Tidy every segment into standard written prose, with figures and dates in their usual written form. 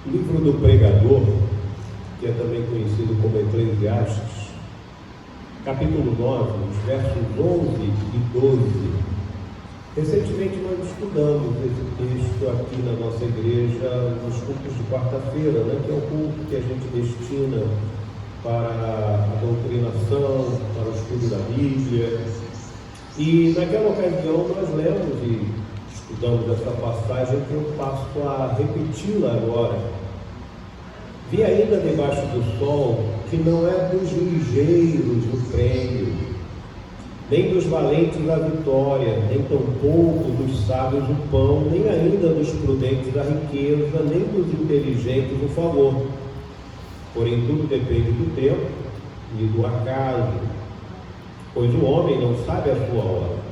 O livro do Pregador, que é também conhecido como Eclesiastes, capítulo 9, os versos 11 e 12. Recentemente nós estudamos esse texto aqui na nossa igreja nos cultos de quarta-feira, né, que é o culto que a gente destina para a doutrinação, para o estudo da Bíblia. E naquela ocasião nós lemos e estudamos essa passagem que eu passo a repeti-la agora. Vi ainda debaixo do sol que não é dos ligeiros o prêmio, nem dos valentes a vitória, nem tampouco dos sábios o pão, nem ainda dos prudentes a riqueza, nem dos inteligentes o favor. Porém, tudo depende do tempo e do acaso, pois o homem não sabe a sua hora.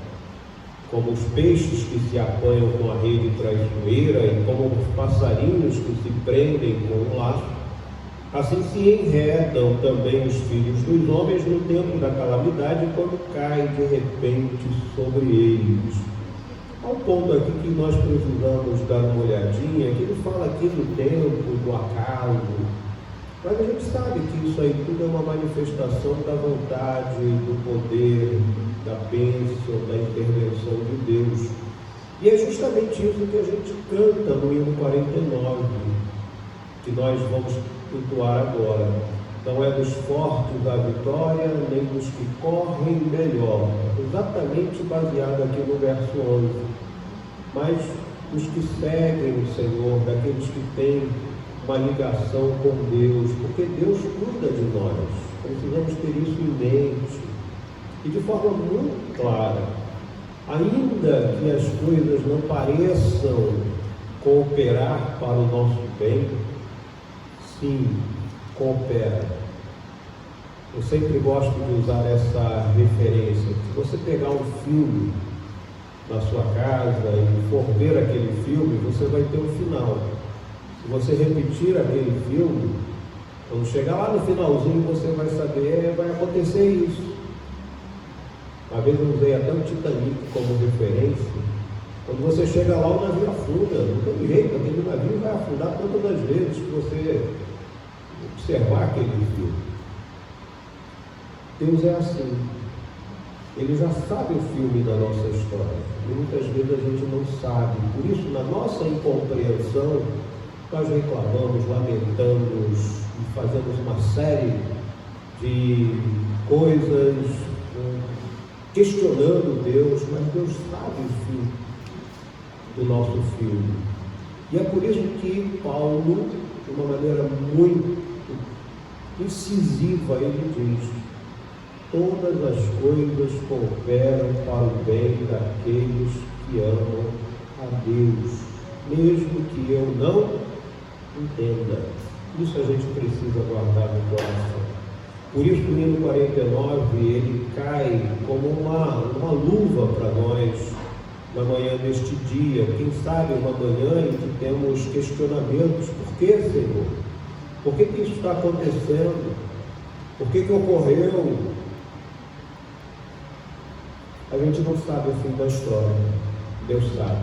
Como os peixes que se apanham com a rede traiçoeira e como os passarinhos que se prendem com um laço, assim se enredam também os filhos dos homens no tempo da calamidade, quando cai de repente sobre eles. Há um ponto aqui que nós precisamos dar uma olhadinha, que ele fala aqui do tempo, do acaso, mas a gente sabe que isso aí tudo é uma manifestação da vontade, do poder, da bênção, da intervenção de Deus. E é justamente isso que a gente canta no hino 49, que nós vamos entoar agora. Não é dos fortes a vitória, nem dos que correm melhor. Exatamente baseado aqui no verso 11. Mas os que seguem o Senhor, daqueles que têm uma ligação com Deus, porque Deus cuida de nós. Precisamos ter isso em mente. E de forma muito clara, ainda que as coisas não pareçam cooperar para o nosso bem, sim, coopera. Eu sempre gosto de usar essa referência. Se você pegar um filme na sua casa e for ver aquele filme, você vai ter um final. Se você repetir aquele filme, quando chegar lá no finalzinho, você vai saber, vai acontecer isso. Uma vez eu usei até o Titanic como referência. Quando você chega lá, o navio afunda. Não tem jeito, aquele navio vai afundar todas as vezes que você observar aquele filme. Deus é assim. Ele já sabe o filme da nossa história. E muitas vezes a gente não sabe. Por isso, na nossa incompreensão, nós reclamamos, lamentamos e fazemos uma série de coisas, questionando Deus, mas Deus sabe o fim do nosso filme. E é por isso que Paulo, de uma maneira muito incisiva, ele diz: todas as coisas cooperam para o bem daqueles que amam a Deus, mesmo que eu não entenda. Isso a gente precisa guardar no coração. Por isso o hino 49, ele cai como uma luva para nós na manhã deste dia. Quem sabe uma manhã em que temos questionamentos: por que, Senhor? Por que isso está acontecendo? Por que ocorreu? A gente não sabe o fim da história. Deus sabe.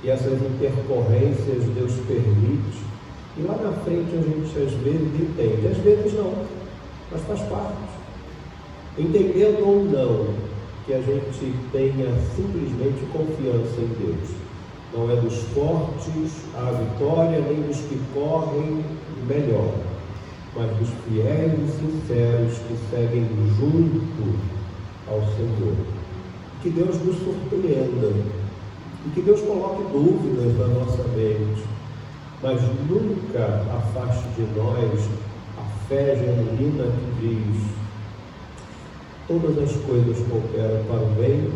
E essas intercorrências Deus permite. E lá na frente a gente às vezes entende, às vezes não, mas faz parte. Entendendo ou não, que a gente tenha simplesmente confiança em Deus. Não é dos fortes a vitória, nem dos que correm melhor, mas dos fiéis e sinceros que seguem junto ao Senhor. Que Deus nos surpreenda e que Deus coloque dúvidas na nossa mente, mas nunca afaste de nós a fé genuína que diz: todas as coisas cooperam para o bem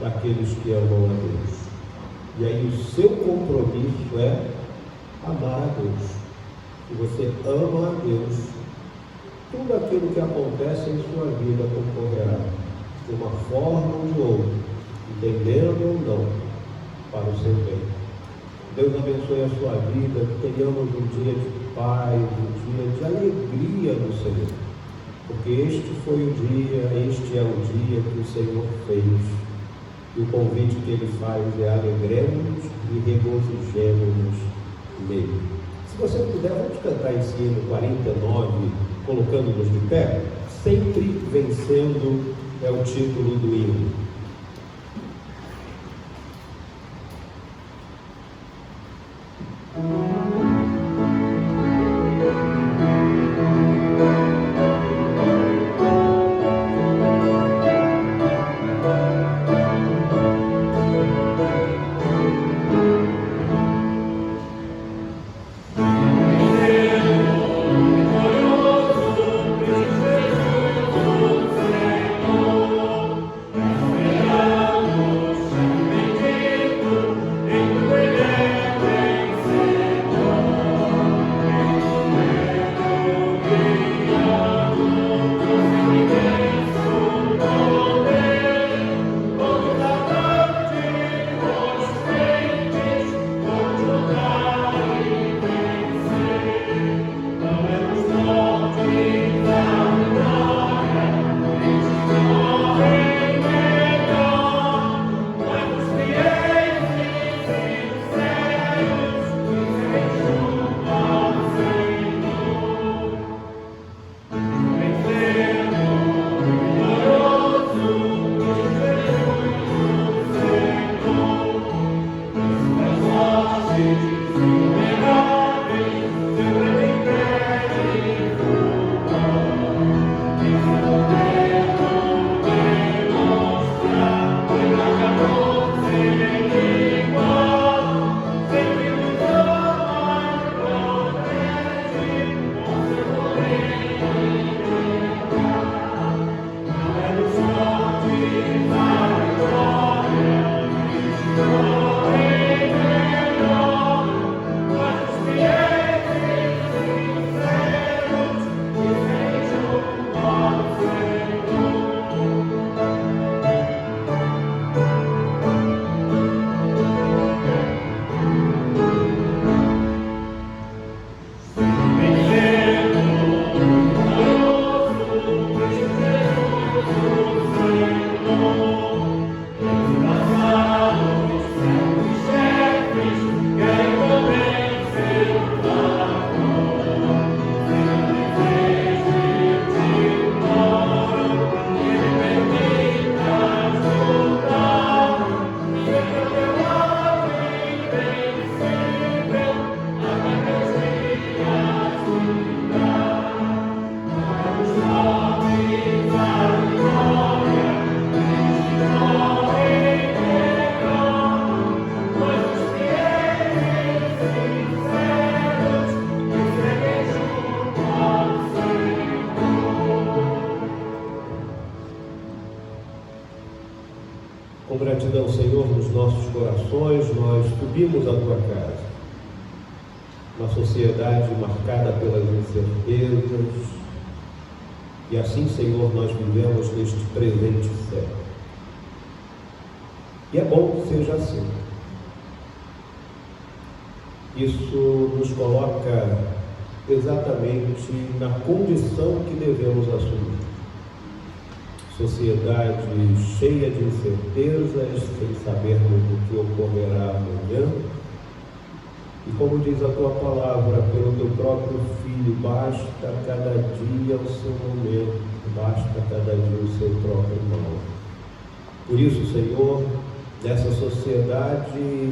daqueles que amam a Deus. E aí o seu compromisso é amar a Deus. Se você ama a Deus, tudo aquilo que acontece em sua vida concorrerá, de uma forma ou de outra, entendendo ou não, para o seu bem. Deus abençoe a sua vida, que tenhamos um dia de paz, um dia de alegria no Senhor. Porque este foi o dia, este é o dia que o Senhor fez. E o convite que Ele faz é: alegremos-nos e regozijemos-nos nele. Se você puder, vamos cantar esse hino 49, colocando-nos de pé. Sempre vencendo é o título do hino. Com gratidão, Senhor, nos nossos corações, nós subimos a Tua casa. Uma sociedade marcada pelas incertezas. E assim, Senhor, nós vivemos neste presente século. E é bom que seja assim. Isso nos coloca exatamente na condição que devemos assumir. Sociedade cheia de incertezas, sem sabermos o que ocorrerá amanhã. E como diz a Tua palavra, pelo Teu próprio Filho, basta cada dia o seu momento, basta cada dia o seu próprio mal. Por isso, Senhor, nessa sociedade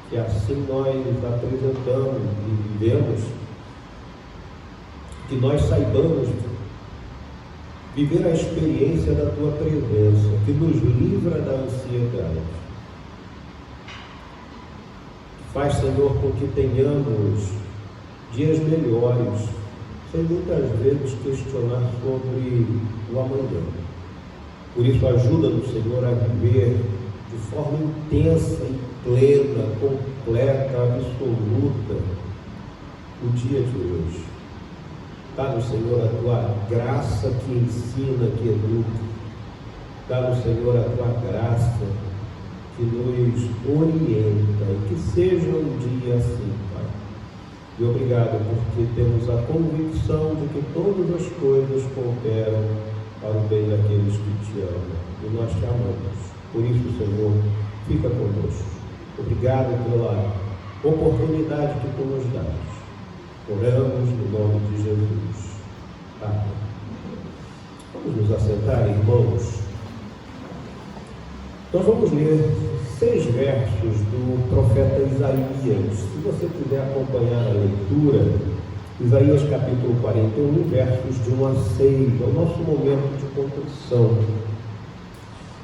que assim nós apresentamos e vivemos, que nós saibamos viver a experiência da Tua presença, que nos livra da ansiedade. Faz, Senhor, com que tenhamos dias melhores, sem muitas vezes questionar sobre o amanhã. Por isso, ajuda-nos, Senhor, a viver de forma intensa e plena, completa, absoluta, o dia de hoje. Dá-nos, Senhor, a Tua graça que ensina, que educa. Dá-nos, Senhor, a Tua graça que nos orienta, e que seja um dia assim, Pai. E obrigado, porque temos a convicção de que todas as coisas cooperam para o bem daqueles que Te amam. E nós Te amamos. Por isso, Senhor, fica conosco. Obrigado pela oportunidade que Tu nos dás Oramos no nome de Jesus. Amém. Vamos nos assentar, irmãos. Nós vamos ler 6 versos do profeta Isaías. Se você quiser acompanhar a leitura, Isaías capítulo 41, versos de 1 a 6, é o nosso momento de contrição.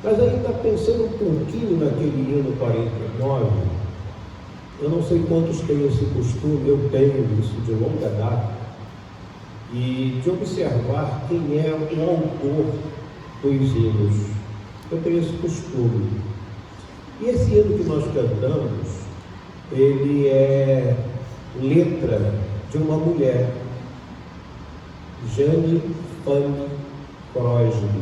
Mas ainda pensando um pouquinho naquele hino 49, eu não sei quantos têm esse costume, eu tenho isso de longa data, e de observar quem é o autor dos hinos. Eu tenho esse costume. E esse hino que nós cantamos, ele é letra de uma mulher, Jane Fanny Crosby.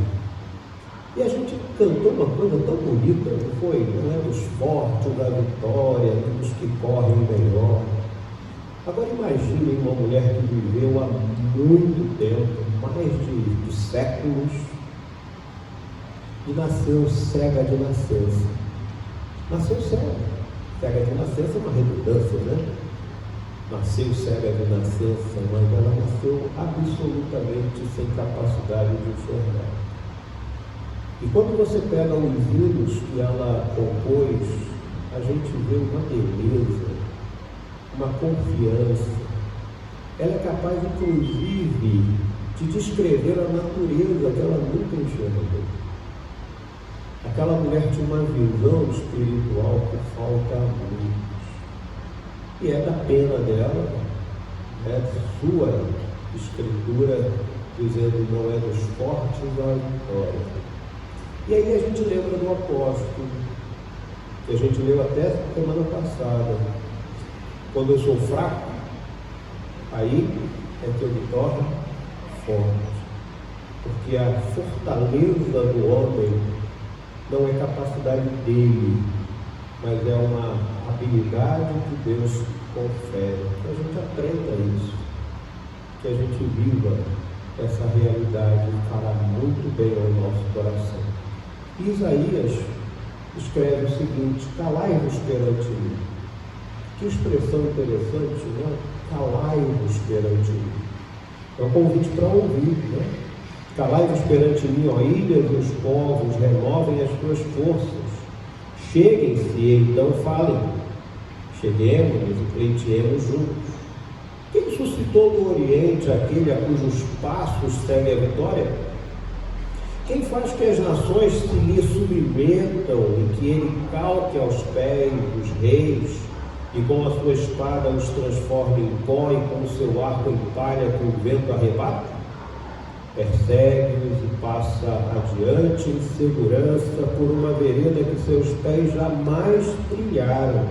E a gente cantou uma coisa tão bonita, não foi? Não é dos fortes da vitória, dos que correm melhor. Agora imagine uma mulher que viveu há muito tempo, mais de séculos, e nasceu cega de nascença. Nasceu cega. Cega de nascença é uma redundância, né? Nasceu cega de nascença, mas ela nasceu absolutamente sem capacidade de enxergar. E quando você pega os hinos que ela compôs, a gente vê uma beleza, uma confiança. Ela é capaz, inclusive, de descrever a natureza que ela nunca enxergou. Aquela mulher tinha uma visão espiritual que falta a muitos. E é da pena dela, é sua escritura, dizendo não é dos fortes a vitória. E aí a gente lembra do apóstolo, que a gente leu até semana passada. Quando eu sou fraco, aí é que eu me torno forte. Porque a fortaleza do homem não é capacidade dele, mas é uma habilidade que Deus confere. Que a gente aprenda isso, que a gente viva essa realidade, fará muito bem ao nosso coração. E Isaías escreve o seguinte: calai-vos perante mim. Que expressão interessante, né? Calai-vos perante mim. É um convite para ouvir, né? Calai-vos perante mim, ó ilhas dos povos, renovem as tuas forças. Cheguem-se e então falem. Cheguemos e pleiteemos juntos. Quem suscitou do Oriente aquele a cujos passos segue a vitória? Quem faz que as nações se lhe submetam e que ele calque aos pés dos reis e com a sua espada os transforme em pó e com o seu arco em palha que o vento arrebata? Persegue-os e passa adiante em segurança por uma vereda que seus pés jamais trilharam.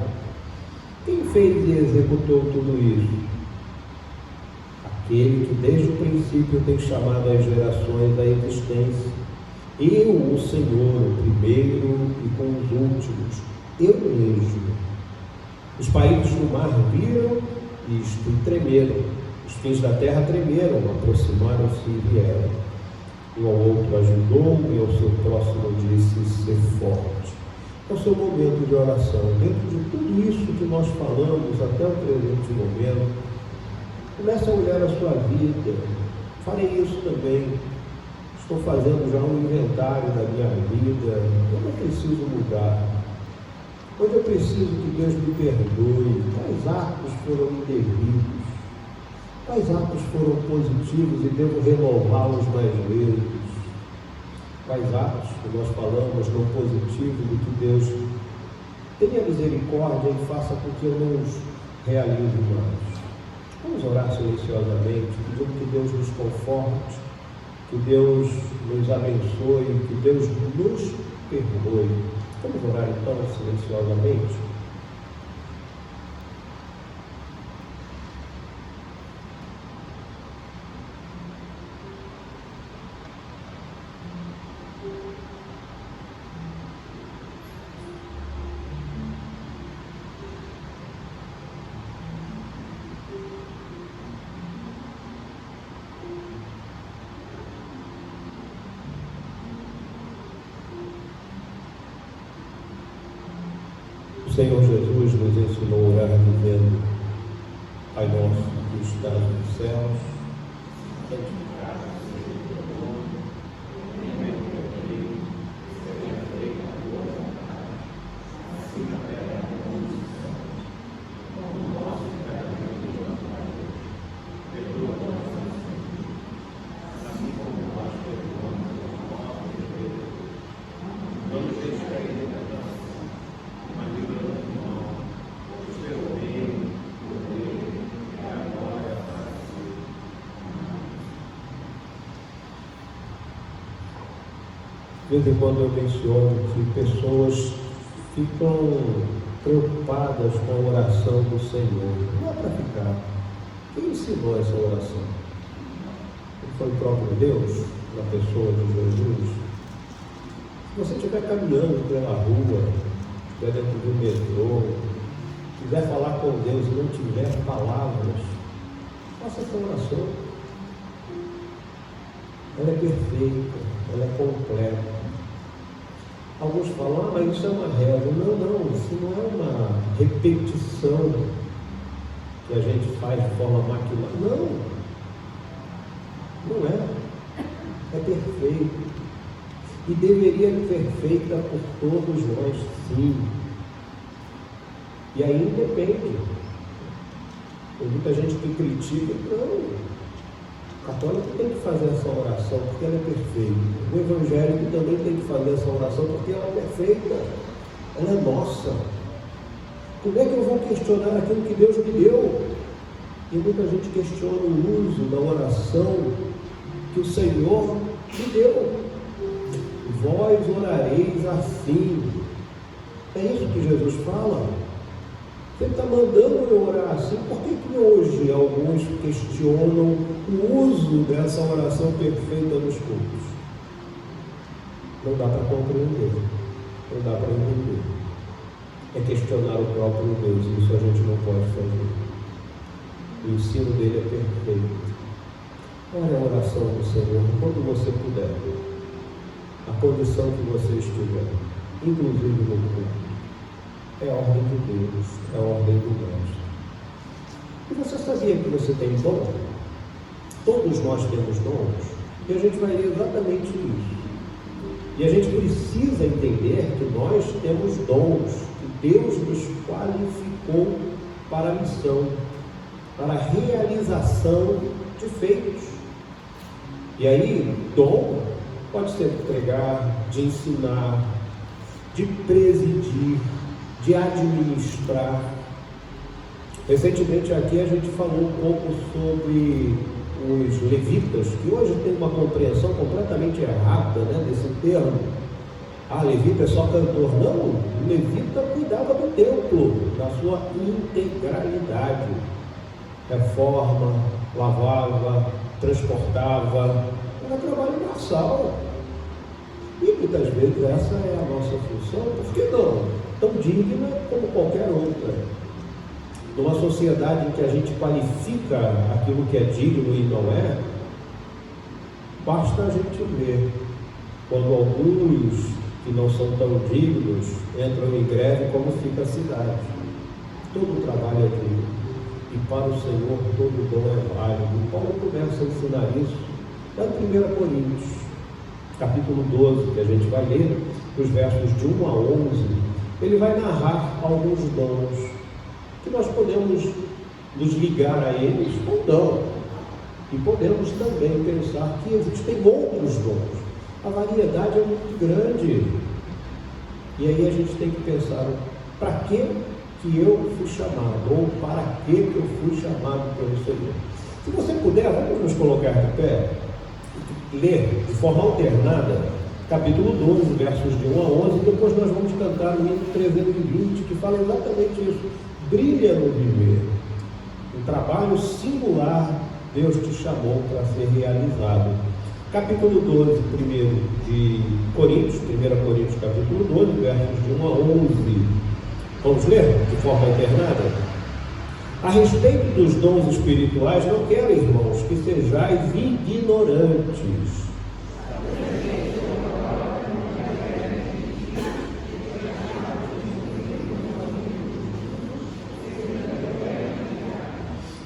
Quem fez e executou tudo isso? Aquele que desde o princípio tem chamado as gerações à existência. Eu, o Senhor, o primeiro e com os últimos, eu mesmo. Os países do mar viram isto e tremeram. Os fins da terra tremeram, aproximaram-se e vieram. Um ao outro ajudou e ao seu próximo disse: ser forte. É o seu momento de oração. Dentro de tudo isso que nós falamos até o presente momento, comece a olhar a sua vida. Farei isso também. Estou fazendo já um inventário da minha vida. Onde eu preciso mudar? Onde eu preciso que Deus me perdoe? Quais atos foram indevidos? Quais atos foram positivos e devo renová-los mais vezes? Quais atos que nós falamos no positivo de que Deus tenha misericórdia e faça com que eu não os realize mais? Vamos orar silenciosamente, pedindo que Deus nos conforte, que Deus nos abençoe, que Deus nos perdoe. Vamos orar então silenciosamente? O Senhor Jesus nos ensinou a orar dizendo: Pai nosso que que estás nos céus, santificado seja o teu nome, venha o teu reino, seja feita a tua vontade, assim na terra como no céu. O nosso cada dia nos dá hoje, perdoa nossas ofensas, assim como nós perdoamos aos nossos devedores. Não nos deixe cair em tentação, mas livra-nos do mal, pois teu reino, o poder e a glória para sempre. De vez em quando eu menciono que pessoas ficam preocupadas com a oração do Senhor. Não é para ficar. Quem ensinou essa oração? Foi o próprio Deus, na pessoa de Jesus. Se você estiver caminhando pela rua, estiver dentro do metrô, quiser falar com Deus e não tiver palavras, faça essa oração. Ela é perfeita, ela é completa. Alguns falam, mas isso é uma reza. Não, isso não é uma repetição que a gente faz de forma maquinal. Não é. É perfeito. E deveria ser feita por todos nós, sim. E aí depende. Tem muita gente que critica. Não. O católico tem que fazer essa oração porque ela é perfeita. O evangélico também tem que fazer essa oração porque ela é perfeita. Ela é nossa. Como é que eu vou questionar aquilo que Deus me deu? E muita gente questiona o uso da oração que o Senhor me deu. Vós orareis assim. É isso que Jesus fala. Ele está mandando eu orar assim. Por que hoje alguns questionam o uso dessa oração perfeita nos cultos? Não dá para compreender. Não dá para entender. É questionar o próprio Deus. Isso a gente não pode fazer. O ensino dele é perfeito. Ore a oração do Senhor quando você puder. A condição que você estiver, inclusive no culto. É a ordem de Deus, é a ordem do Mestre. E você sabia que você tem dom? Todos nós temos dons, e a gente vai ler exatamente isso. E a gente precisa entender que nós temos dons, que Deus nos qualificou para a missão, para a realização de feitos. E aí, dom pode ser de pregar, de ensinar, de presidir, de administrar. Recentemente aqui a gente falou um pouco sobre os levitas, que hoje tem uma compreensão completamente errada, desse termo. Levita é só cantor. Não, o levita cuidava do templo, da sua integralidade. Reforma, lavava, transportava, era trabalho braçal. E muitas vezes essa é a nossa função, por que não? Tão digna como qualquer outra. Numa sociedade em que a gente qualifica aquilo que é digno e não é, basta a gente ver quando alguns que não são tão dignos entram em greve, como fica a cidade. Todo trabalho é digno, e para o Senhor todo dom é válido. Paulo começa a ensinar isso lá em 1 Coríntios, capítulo 12, que a gente vai ler, os versos de 1 a 11, ele vai narrar alguns dons, que nós podemos nos ligar a eles ou não, e podemos também pensar que existem outros dons. A variedade é muito grande, e aí a gente tem que pensar, para que eu fui chamado, ou para que eu fui chamado pelo Senhor. Se você puder, vamos nos colocar de pé, ler de forma alternada, capítulo 12, versos de 1 a 11, e depois nós vamos cantar o hino 320, que fala exatamente isso. Brilha no viver. Um trabalho singular Deus te chamou para ser realizado. Capítulo 12, primeiro de Coríntios, 1 Coríntios, capítulo 12, versos de 1 a 11. Vamos ler de forma alternada? A respeito dos dons espirituais, não quero, irmãos, que sejais ignorantes.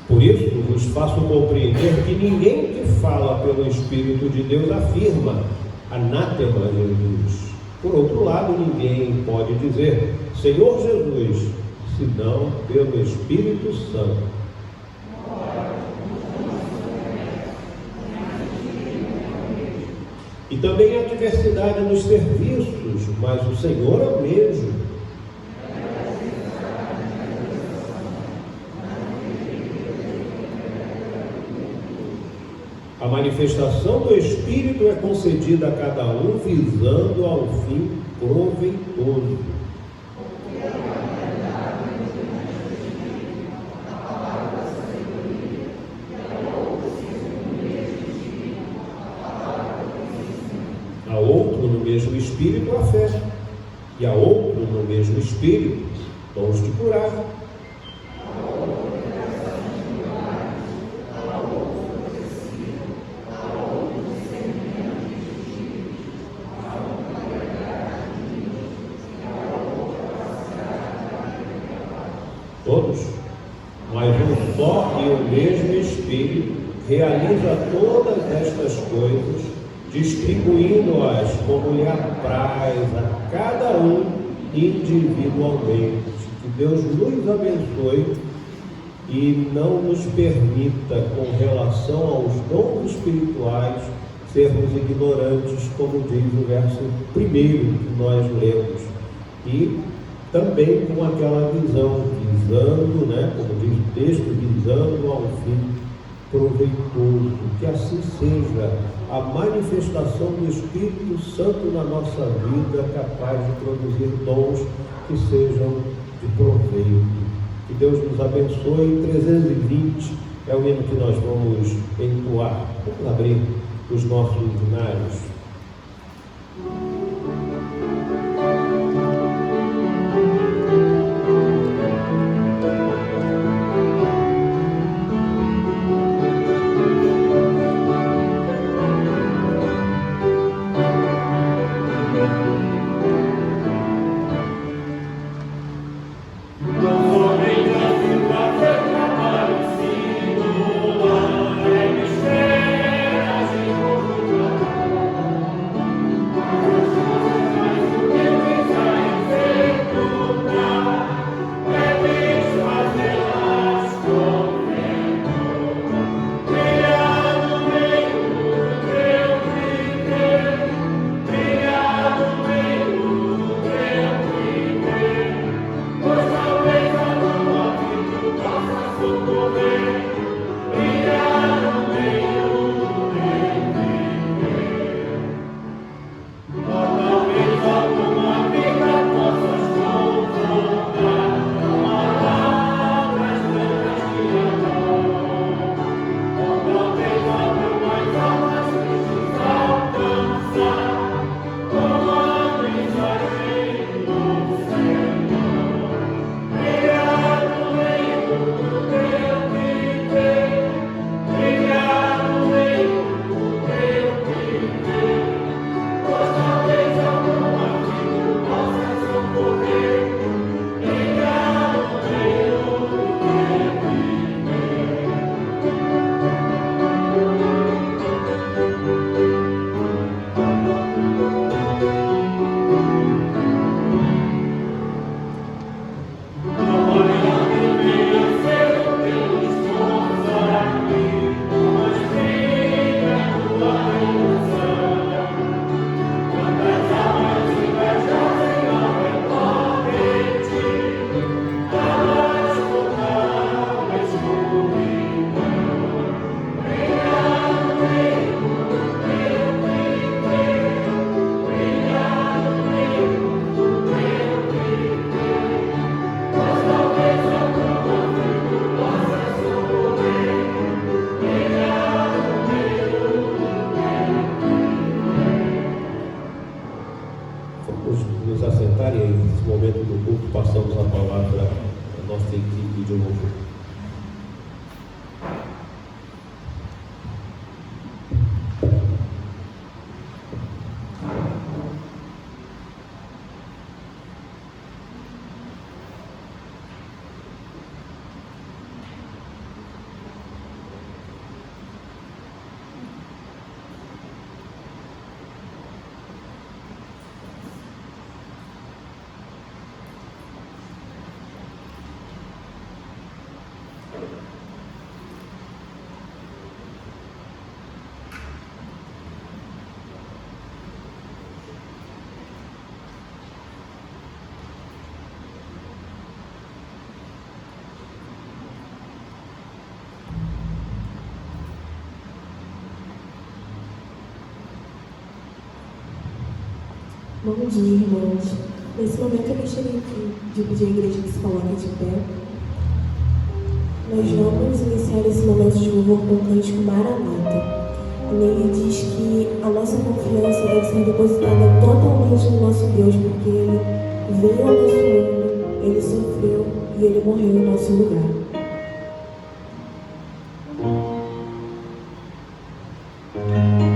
Por Por isso vos faço compreender que ninguém que fala pelo Espírito de Deus afirma anátema Jesus. Por outro lado, ninguém pode dizer Senhor Jesus, senão pelo Espírito Santo. E também há diversidade nos serviços, mas o Senhor é o mesmo. A manifestação do Espírito é concedida a cada um visando ao fim proveitoso. A outro no mesmo Espírito a fé, e a outro no mesmo Espírito dons de curar. Todos, mas um só e o mesmo Espírito realiza todas estas coisas, distribuindo-as como lhe apraz a cada um individualmente. Que Deus nos abençoe e não nos permita, com relação aos dons espirituais, sermos ignorantes, como diz o verso 1 que nós lemos. E também com aquela visão, visando, como diz o texto, visando ao fim proveitoso. Que assim seja a manifestação do Espírito Santo na nossa vida, capaz de produzir dons que sejam de proveito. Que Deus nos abençoe. 320 é o hino que nós vamos entoar. Vamos abrir os nossos hinários. Nos assentar e nesse momento do culto passamos a palavra à nossa equipe de louvor. Bom dia, irmãos. Nesse momento eu gostaria de pedir à igreja que se coloque de pé. Nós vamos iniciar esse momento de louvor com o cântico Maranata. Nele diz que a nossa confiança deve ser depositada totalmente no nosso Deus, porque Ele veio ao nosso mundo, Ele sofreu e Ele morreu em nosso lugar. Thank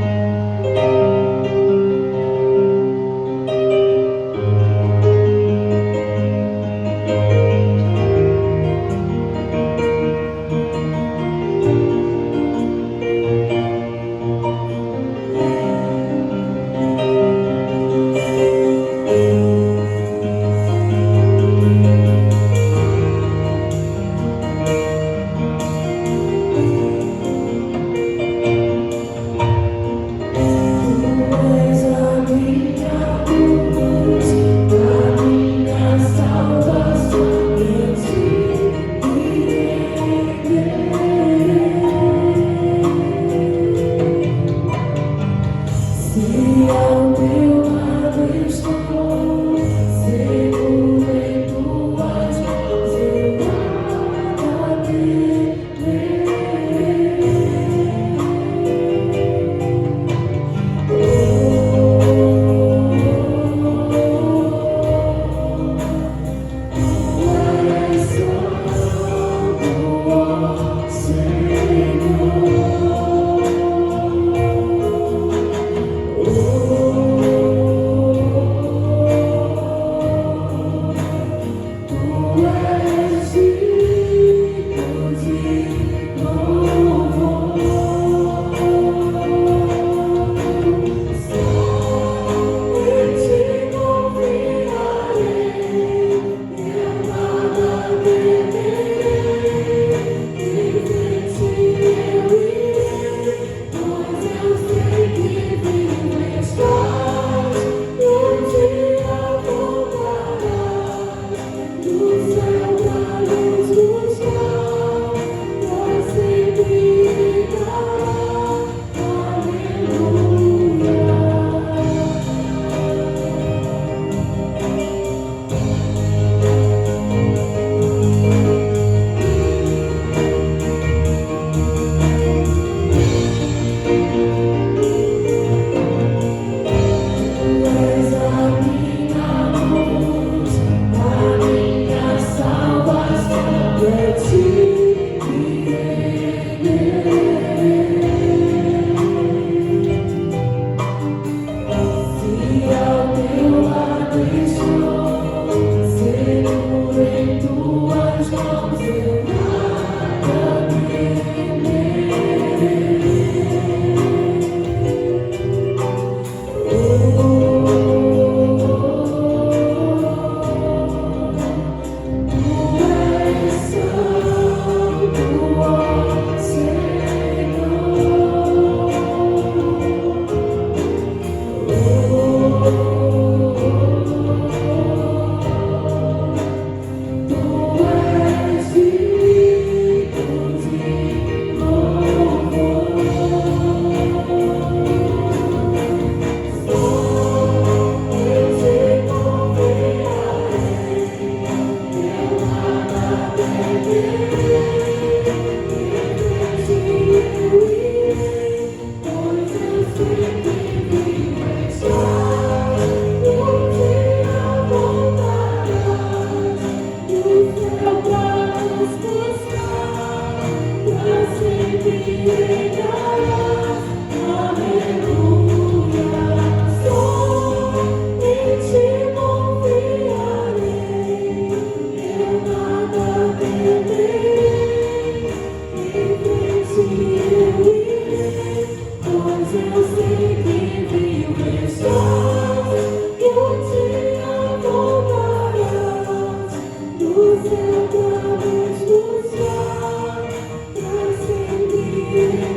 you.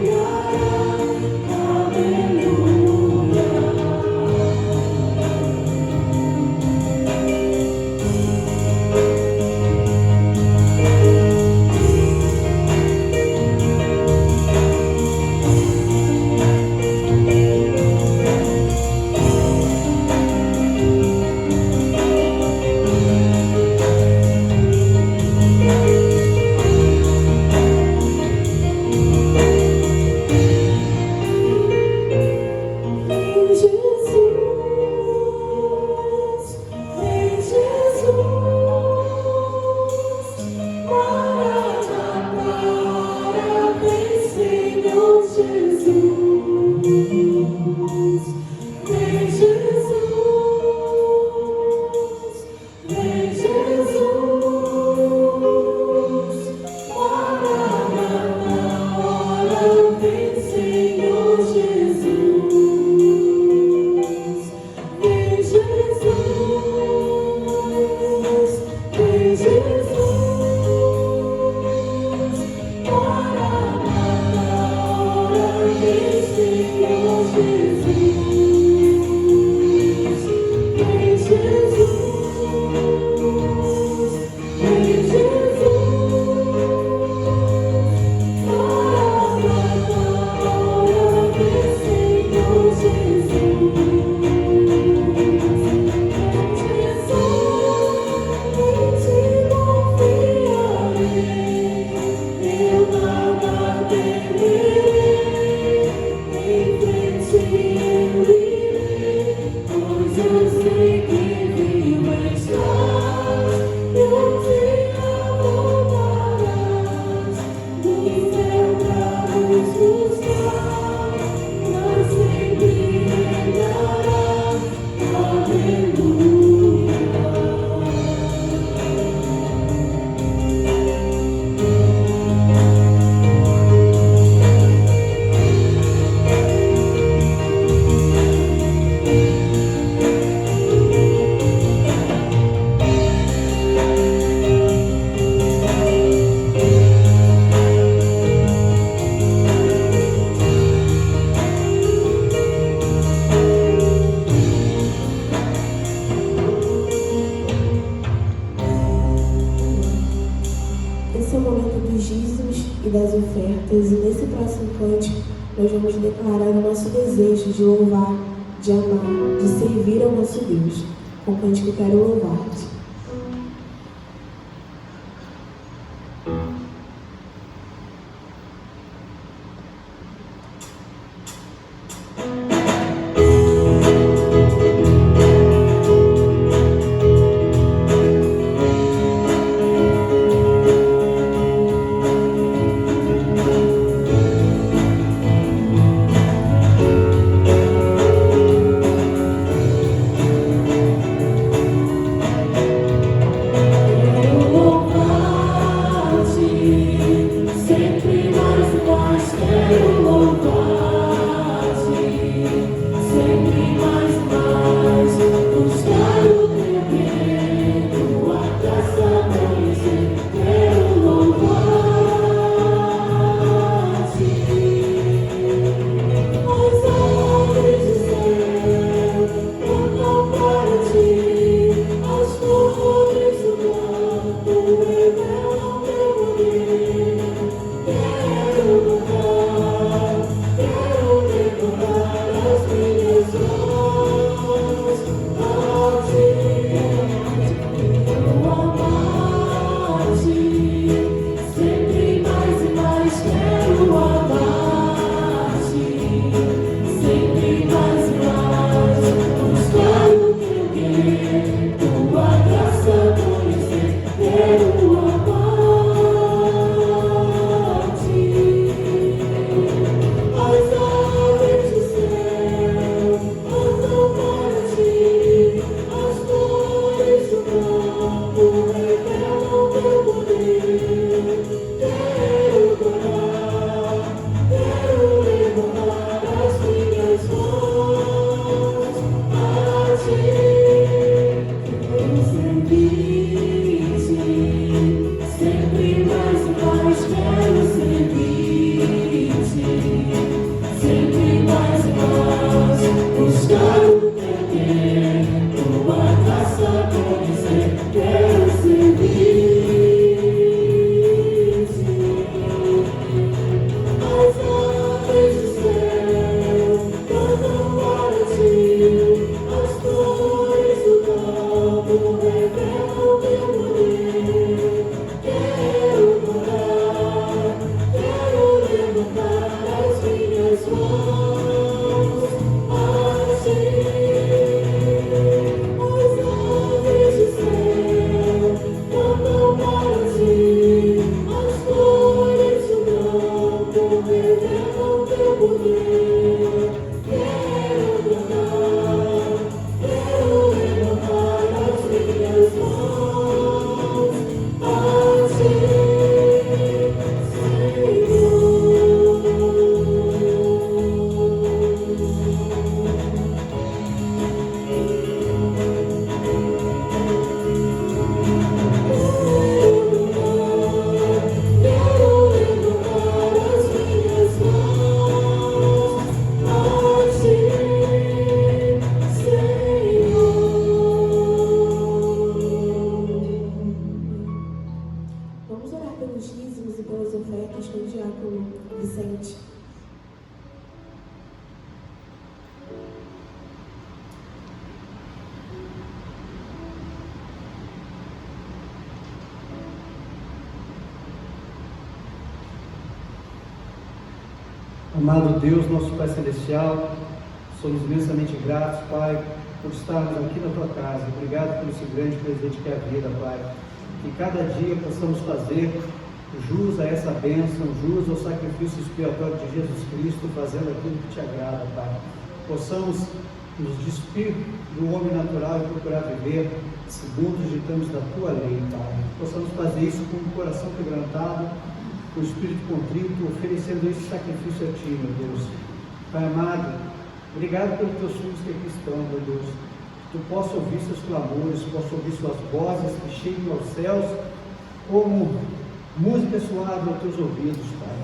dos dízimos e das ofertas, e nesse próximo cântico nós vamos declarar o nosso desejo de louvar, de amar, de servir ao nosso Deus. Com o cântico Quero Louvar-te. Amado Deus, nosso Pai Celestial, somos imensamente gratos, Pai, por estarmos aqui na Tua casa. Obrigado por esse grande presente que é a vida, Pai. Que cada dia possamos fazer jus a essa bênção, jus ao sacrifício expiatório de Jesus Cristo, fazendo aquilo que Te agrada, Pai. Possamos nos despir do homem natural e procurar viver segundo os ditames da Tua lei, Pai. Possamos fazer isso com o coração quebrantado, com o espírito contrito, oferecendo esse sacrifício a Ti, meu Deus. Pai amado, obrigado pelos Teus filhos que aqui estão, meu Deus. Que Tu possa ouvir seus clamores, possa ouvir suas vozes que cheguem aos céus como música suave aos Teus ouvidos, Pai.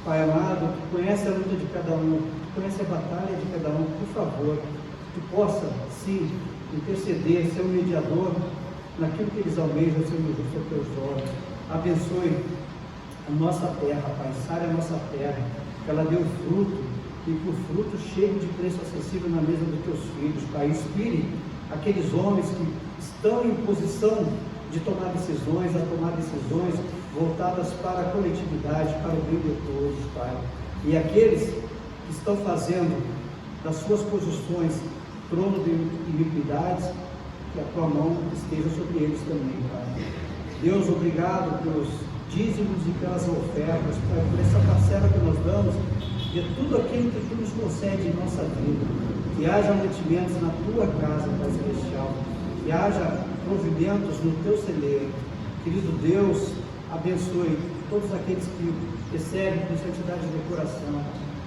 Pai amado, Tu conhece a luta de cada um, Tu conhece a batalha de cada um, por favor, que Tu possa, sim, interceder, ser um mediador naquilo que eles almejam, Senhor, justo aos Teus olhos. Abençoe a nossa terra, Pai, sare a nossa terra, que ela dê o fruto, e que o fruto chegue de preço acessível na mesa dos teus filhos, Pai. Inspire aqueles homens que estão em posição de tomar decisões, a tomar decisões voltadas para a coletividade, para o bem de todos, Pai. E aqueles que estão fazendo das suas posições trono de iniquidades, que a tua mão esteja sobre eles também, Pai. Deus, obrigado pelos dízimos e pelas ofertas, Pai, por essa parcela que nós damos de tudo aquilo que tu nos concede em nossa vida. Que haja mantimentos na tua casa, Pai Celestial, que haja providentos no teu celeiro. Querido Deus, abençoe todos aqueles que recebem com santidade de coração,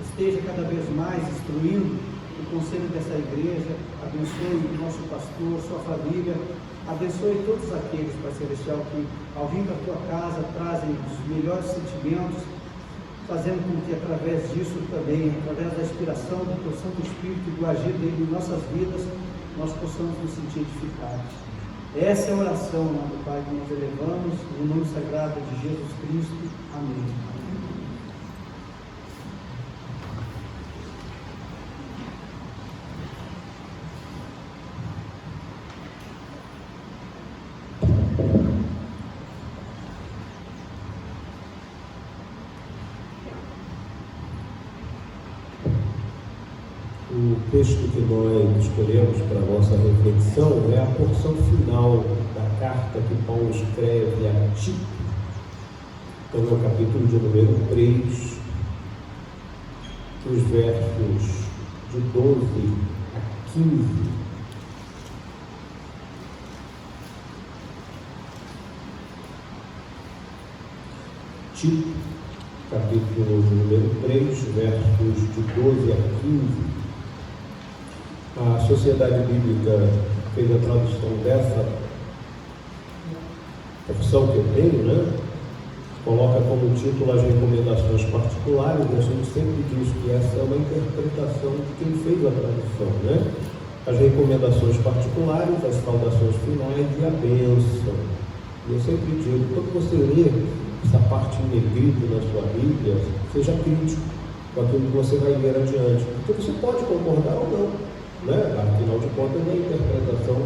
esteja cada vez mais instruindo o conselho dessa igreja, abençoe o nosso pastor, sua família, abençoe todos aqueles, Pai Celestial, que ao vir da tua casa trazem os melhores sentimentos, fazendo com que através disso também, através da inspiração do teu Santo Espírito e do agir dele em nossas vidas, nós possamos nos sentir edificados. Essa é a oração, amado Pai, que nós elevamos no nome sagrado de Jesus Cristo. Amém. O texto que nós escolhemos para a nossa reflexão é a porção final da carta que Paulo escreve a Tito. Então, no capítulo de número 3, os versos de 12 a 15. Tito, capítulo de número 3, versos de 12 a 15. A Sociedade Bíblica fez a tradução dessa opção que eu tenho, né? Coloca como título as recomendações particulares, e a gente sempre diz que essa é uma interpretação de quem fez a tradução, né? As recomendações particulares, as saudações finais e a bênção. E eu sempre digo, quando você lê essa parte em negrito na sua Bíblia, seja crítico com aquilo que você vai ler adiante, porque você pode concordar ou não, né? Afinal de contas é a interpretação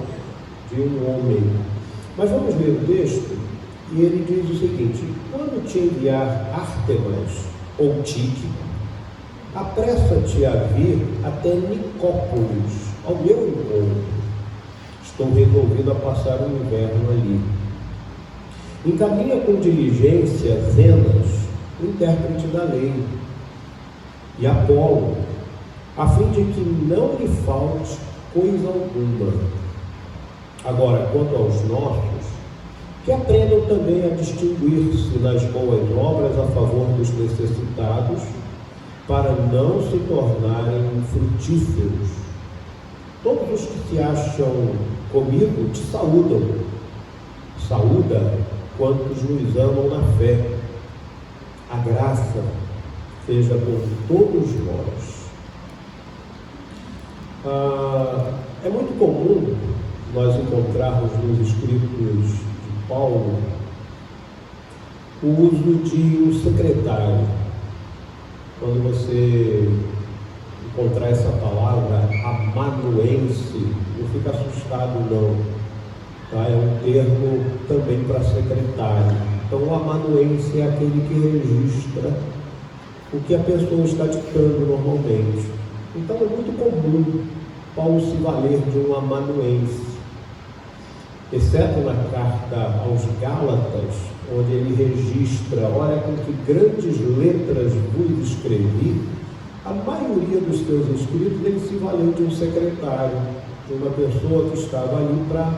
de um homem. Mas vamos ler o texto, e ele diz o seguinte: quando te enviar Ártemas ou Tíquico, apressa-te a vir até Nicópolis, ao meu encontro. Estou resolvido a passar o inverno ali. Encaminha com diligência Zenas, o intérprete da lei, e Apolo, a fim de que não lhe falte coisa alguma. Agora, quanto aos nossos, que aprendam também a distinguir-se nas boas obras a favor dos necessitados, para não se tornarem frutíferos. Todos os que se acham comigo te saúdam. Saúda quantos nos amam na fé. A graça seja com todos vós. É muito comum nós encontrarmos nos escritos de Paulo o uso de um secretário. Quando você encontrar essa palavra amanuense, não fica assustado não, tá? É um termo também para secretário. Então o amanuense é aquele que registra o que a pessoa está ditando normalmente. Então é muito comum Paulo se valer de um amanuense, exceto na carta aos Gálatas, onde ele registra: olha com que grandes letras vos escrevi. A maioria dos seus escritos ele se valeu de um secretário, de uma pessoa que estava ali para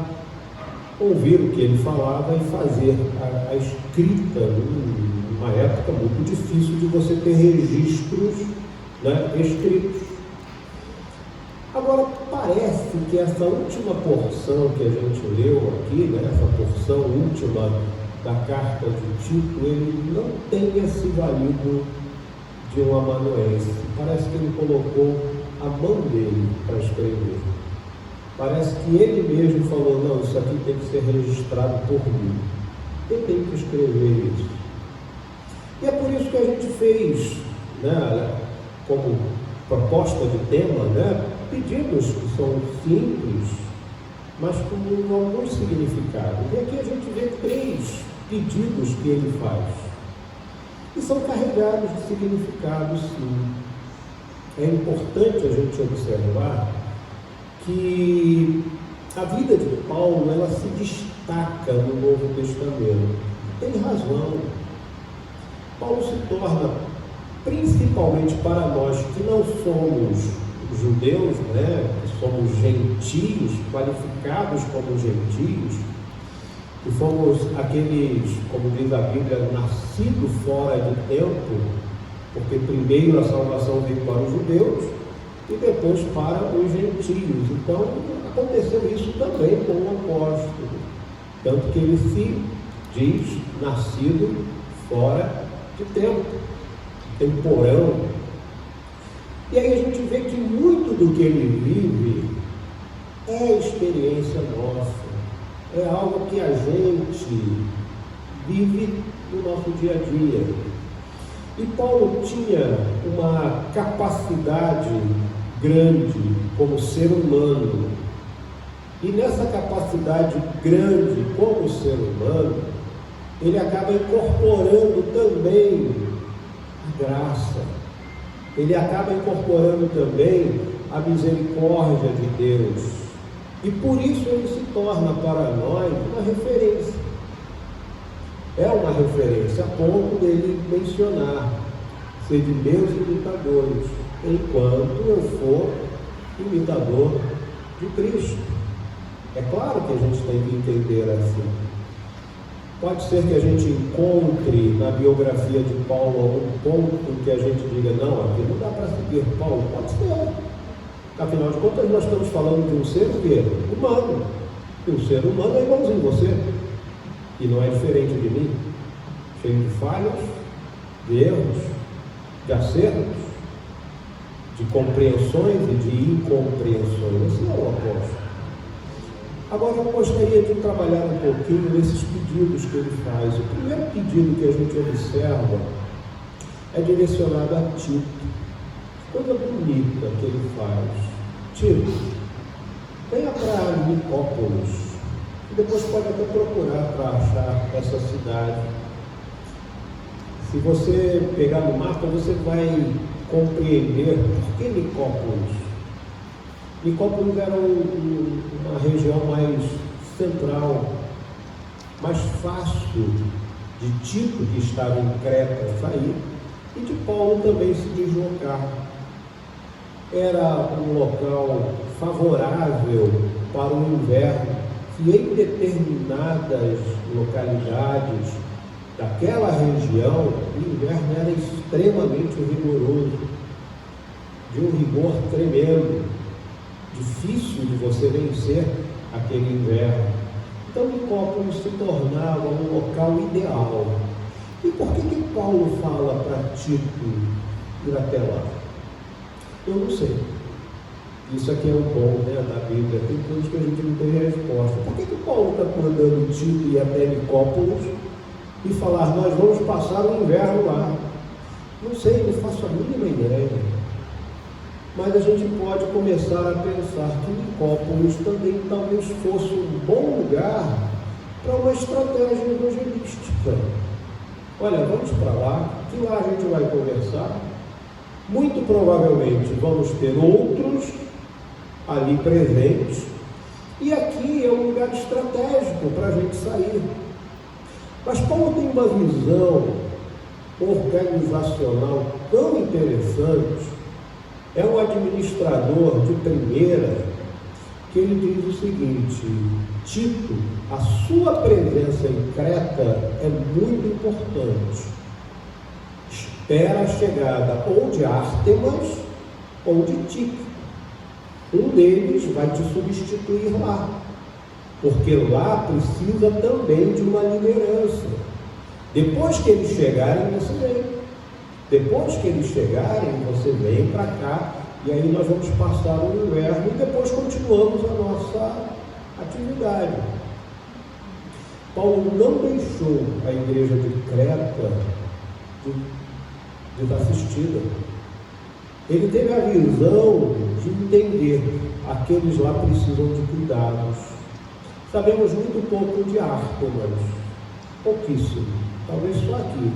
ouvir o que ele falava e fazer a escrita, numa época muito difícil de você ter registros, né, escritos. Agora, parece que essa última porção que a gente leu aqui, né, essa porção última da carta de Tito, ele não tenha se valido de um amanuense. Parece que ele colocou a mão dele para escrever. Parece que ele mesmo falou: não, isso aqui tem que ser registrado por mim. Eu tenho que escrever isso. isso que a gente fez, né, como proposta de tema, né, pedidos que são simples, mas com alguns significados. E aqui a gente vê 3 pedidos que ele faz. E são carregados de significado, sim. É importante a gente observar que a vida de Paulo, ela se destaca no Novo Testamento. Tem razão. Paulo se torna, principalmente para nós que não somos judeus, né, que somos gentios, qualificados como gentios, que fomos aqueles, como diz a Bíblia, nascidos fora de tempo, porque primeiro a salvação veio para os judeus e depois para os gentios. Então, aconteceu isso também com o apóstolo, tanto que ele se diz nascido fora de tempo, temporão. E aí a gente vê que muito do que ele vive é experiência nossa, é algo que a gente vive no nosso dia a dia. E Paulo tinha uma capacidade grande como ser humano, e nessa capacidade grande como ser humano, ele acaba incorporando também a graça, ele acaba incorporando também a misericórdia de Deus, e por isso ele se torna para nós uma referência. É uma referência a ponto dele mencionar: ser de meus imitadores, enquanto eu for imitador de Cristo. É claro que a gente tem que entender assim. Pode ser que a gente encontre na biografia de Paulo algum ponto que a gente diga: não, aqui não dá para seguir Paulo. Pode ser. Afinal de contas, nós estamos falando de um ser humano. E o ser humano é igualzinho a você. E não é diferente de mim. Cheio de falhas, de erros, de acertos, de compreensões e de incompreensões. Esse é o apóstolo. Agora eu gostaria de trabalhar um pouquinho nesses pedidos que ele faz. O primeiro pedido que a gente observa é direcionado a Tito. Coisa bonita que ele faz. Tito, venha para Nicópolis. E depois pode até procurar para achar essa cidade. Se você pegar no mapa, você vai compreender por que Nicópolis. Nicópolis era uma região mais central, mais fácil de Tito, que estava em Creta, sair, e de Paulo também se deslocar. Era um local favorável para o inverno, que em determinadas localidades daquela região, o inverno era extremamente rigoroso, de um rigor tremendo, difícil de você vencer aquele inverno. Então Nicópolis se tornava um local ideal. E por que Paulo fala para Tito ir até lá? Eu não sei. Isso aqui é o bom, né, da Bíblia. Tem coisas que a gente não tem resposta. Por que Paulo está mandando Tito ir até Nicópolis e falar: nós vamos passar o inverno lá? Não sei, não faço a mínima ideia. Mas a gente pode começar a pensar que Nicópolis também talvez fosse um bom lugar para uma estratégia evangelística. Olha, vamos para lá, que lá a gente vai conversar. Muito provavelmente vamos ter outros ali presentes, e aqui é um lugar estratégico para a gente sair. Mas Paulo tem uma visão organizacional tão interessante, é um administrador de primeira, que ele diz o seguinte: Tito, a sua presença em Creta é muito importante. Espera a chegada ou de Ártemas ou de Tíquico. Um deles vai te substituir lá, porque lá precisa também de uma liderança. Depois que eles chegarem, você vem. Depois que eles chegarem, você vem para cá, e aí nós vamos passar o inverno e depois continuamos a nossa atividade. Paulo não deixou a igreja de Creta desassistida. Ele teve a visão de entender, aqueles lá precisam de cuidados. Sabemos muito pouco de Ártemas, pouquíssimo, talvez só aqui.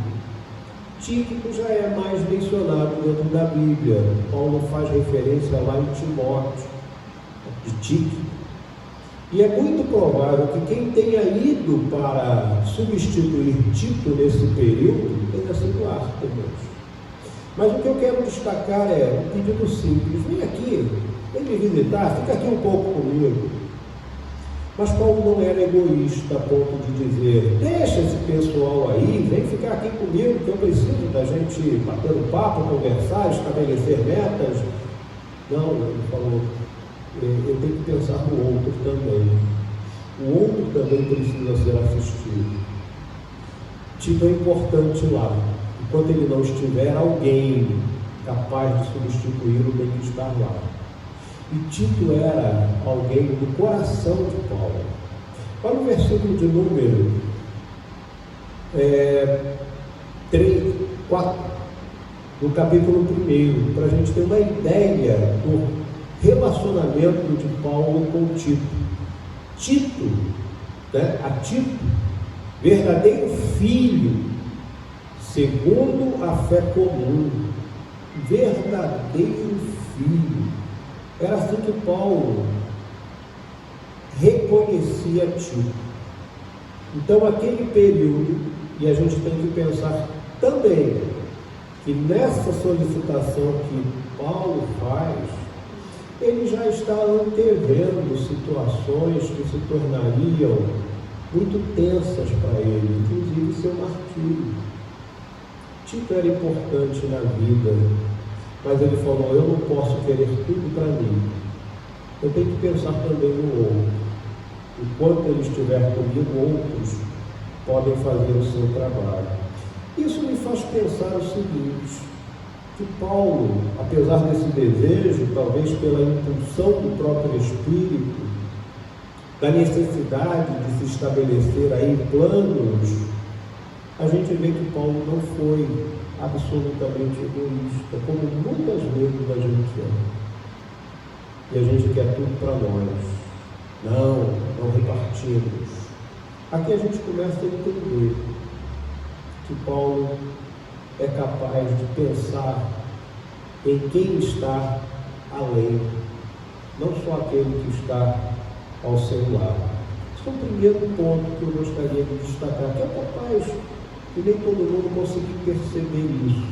Tíquico já é mais mencionado dentro da Bíblia. Paulo faz referência lá em Timóteo, de Tíquico. E é muito provável que quem tenha ido para substituir Tito nesse período tenha sido Ártemas. Mas o que eu quero destacar é um pedido simples: vem aqui, vem me visitar, fica aqui um pouco comigo. Mas Paulo não era egoísta a ponto de dizer: deixa esse pessoal aí, vem ficar aqui comigo, que eu preciso da gente bater um papo, conversar, estabelecer metas. Não, ele falou: eu tenho que pensar no outro também. O outro também precisa ser assistido. Tito é importante lá. Enquanto ele não estiver, alguém capaz de substituí-lo tem que estar lá. E Tito era alguém do coração de Paulo. Olha o versículo de número 4, do capítulo 1, para a gente ter uma ideia do relacionamento de Paulo com Tito. Tito, a Tito, verdadeiro filho, segundo a fé comum, verdadeiro filho. Era assim que Paulo reconhecia Tito. Então, aquele período, e a gente tem que pensar também que nessa solicitação que Paulo faz, ele já está antevendo situações que se tornariam muito tensas para ele, inclusive seu martírio. Tito era importante na vida, mas ele falou: eu não posso querer tudo para mim, eu tenho que pensar também no outro. Enquanto ele estiver comigo, outros podem fazer o seu trabalho. Isso me faz pensar o seguinte: que Paulo, apesar desse desejo, talvez pela impulsão do próprio Espírito, da necessidade de se estabelecer aí planos, a gente vê que Paulo não foi absolutamente egoísta, como muitas vezes a gente é. E a gente quer tudo para nós. Não repartimos. Aqui a gente começa a entender que Paulo é capaz de pensar em quem está além, não só aquele que está ao seu lado. Esse é o primeiro ponto que eu gostaria de destacar, que é capaz que nem todo mundo conseguiu perceber isso,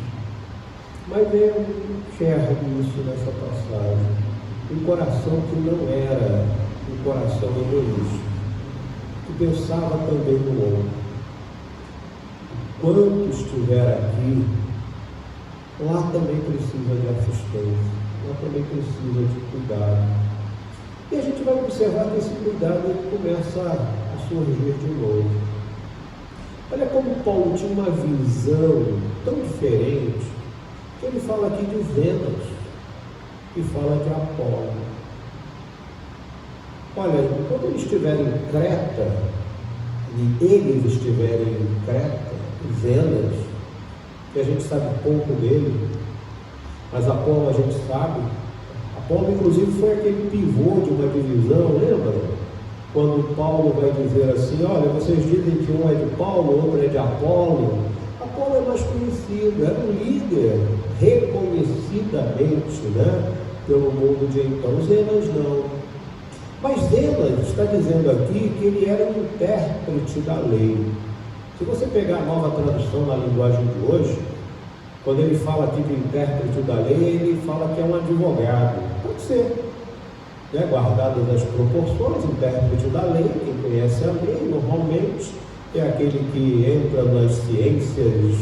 mas eu enxergo isso nessa passagem. Um coração que não era um coração egoísta, que pensava também no outro. Quando estiver aqui, lá também precisa de assistência, lá também precisa de cuidado. E a gente vai observar que esse cuidado ele começa a surgir de novo. Olha como Paulo tinha uma visão tão diferente, que ele fala aqui de Zenas e fala de Apolo. Olha, quando eles estiverem em Creta, e eles estiverem em Creta, Zenas, que a gente sabe pouco dele, mas Apolo a gente sabe. Apolo, inclusive, foi aquele pivô de uma divisão, lembra? Quando Paulo vai dizer assim: olha, vocês dizem que um é de Paulo, outro é de Apolo. Apolo é mais conhecido, era um líder reconhecidamente, pelo mundo de então. Zenas não. Mas Zenas está dizendo aqui que ele era um intérprete da lei. Se você pegar a nova tradução na linguagem de hoje, quando ele fala aqui de intérprete da lei, ele fala que é um advogado. Pode ser, guardadas as proporções, intérprete da lei, quem conhece a lei, normalmente, é aquele que entra nas ciências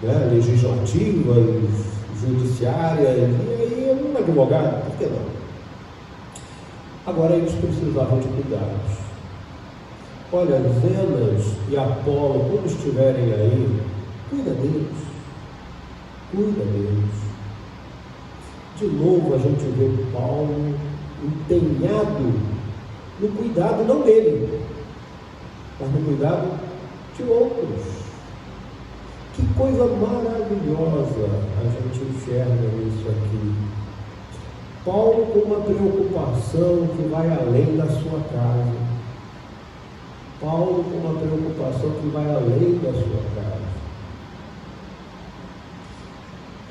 legislativas, judiciárias, e aí é um advogado, por que não? Agora eles precisavam de cuidados. Olha, Zenas e Apolo, quando estiverem aí, cuida deles. De novo a gente vê Paulo empenhado no cuidado não dele, mas no cuidado de outros. coisa maravilhosa a gente enxerga nisso aqui. Paulo com uma preocupação que vai além da sua casa. Paulo com uma preocupação que vai além da sua casa.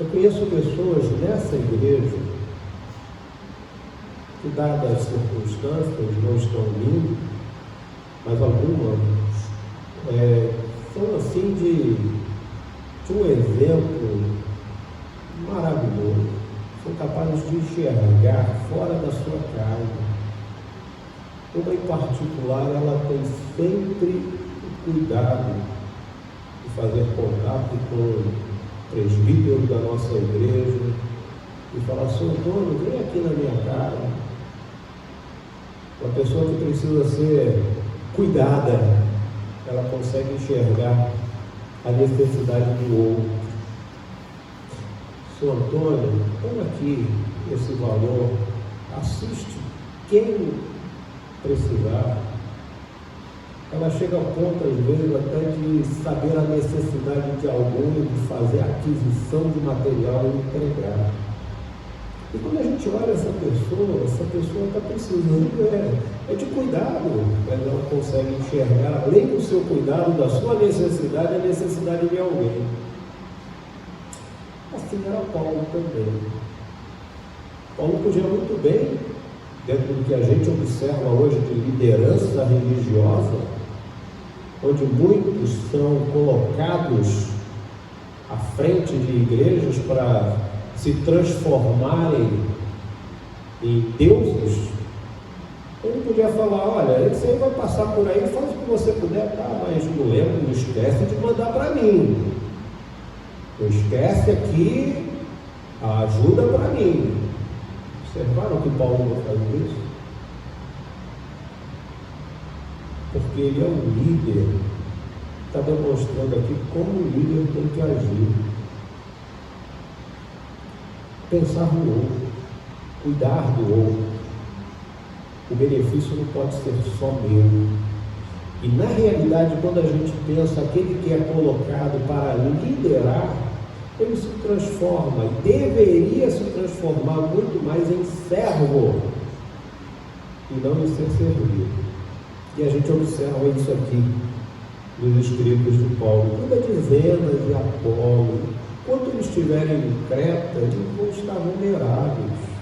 Eu conheço pessoas nessa igreja que, dadas as circunstâncias, não estão indo, mas algumas são assim de um exemplo maravilhoso. São capazes de enxergar fora da sua casa. Uma em particular, ela tem sempre o cuidado de fazer contato com presbíteros da nossa igreja e falar: seu Antônio, vem aqui na minha casa. Uma pessoa que precisa ser cuidada, ela consegue enxergar a necessidade do outro. Seu Antônio, toma aqui esse valor, assiste quem precisar. Ela chega ao ponto, às vezes, até de saber a necessidade de alguém, de fazer a aquisição de material e entregar. E quando a gente olha essa pessoa está precisando de cuidado, mas ela consegue enxergar, além do seu cuidado, da sua necessidade, a necessidade de alguém. Assim era Paulo também. Paulo podia muito bem, dentro do que a gente observa hoje de liderança religiosa, onde muitos são colocados à frente de igrejas para se transformarem em deuses, ele podia falar: olha, esse aí vai passar por aí, faz o que você puder, tá, mas não esquece de mandar para mim. Não esquece aqui a ajuda para mim. Observaram que Paulo não faz isso? Porque ele é um líder, está demonstrando aqui como o líder tem que agir. Pensar no outro, cuidar do outro. O benefício não pode ser só meu. E na realidade, quando a gente pensa aquele que é colocado para liderar, ele se transforma e deveria se transformar muito mais em servo e não em ser servido. E a gente observa isso aqui nos escritos de Paulo. Quando Zenas e Apolo, quando eles estiverem em Creta, eles vão estar vulneráveis.